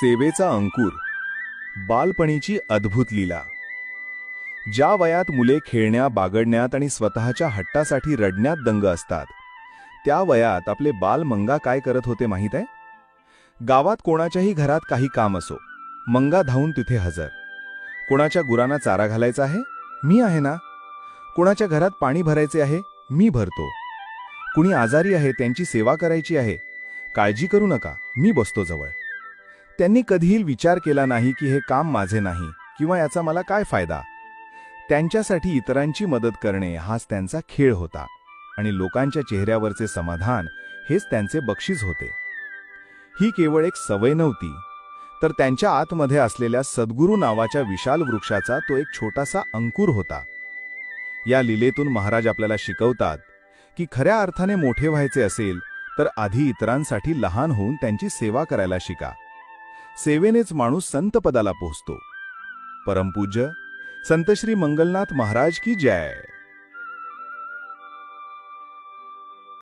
सेवेचा अंकुर, बालपणीची अद्भुत लीला. ज्या वयात मुले खेळण्या बागडण्यात आणि स्वतःच्या हट्टासाठी रडण्यात दंग असतात, त्या वयात आपले बाल मंगा काय करत होते माहीत आहे? गावात कोणाच्याही घरात काही काम असो, मंगा धावून तिथे हजर. कोणाच्या गुरांना चारा घालायचा आहे, मी आहे ना. कोणाच्या घरात पाणी भरायचे आहे, मी भरतो. कुणी आजारी आहे, त्यांची सेवा करायची आहे, काळजी करू नका, मी बसतो जवळ. त्यांनी कधीही विचार केला नाही की हे काम माझे नाही किंवा याचा मला काय फायदा. त्यांच्यासाठी इतरांची मदत करणे हाच त्यांचा खेळ होता आणि लोकांच्या चेहऱ्यावरचे समाधान हेच त्यांचे बक्षीस होते. ही केवळ एक सवय नव्हती, तर त्यांच्या आतमध्ये असलेल्या सद्गुरू नावाच्या विशाल वृक्षाचा तो एक छोटासा अंकुर होता. या लीलेतून महाराज आपल्याला शिकवतात की खऱ्या अर्थाने मोठे व्हायचे असेल तर आधी इतरांसाठी लहान होऊन त्यांची सेवा करायला शिका. सेवेनेच माणूस संत पदाला पोहोचतो. परमपूज्य संत श्री मंगलनाथ महाराज की जय.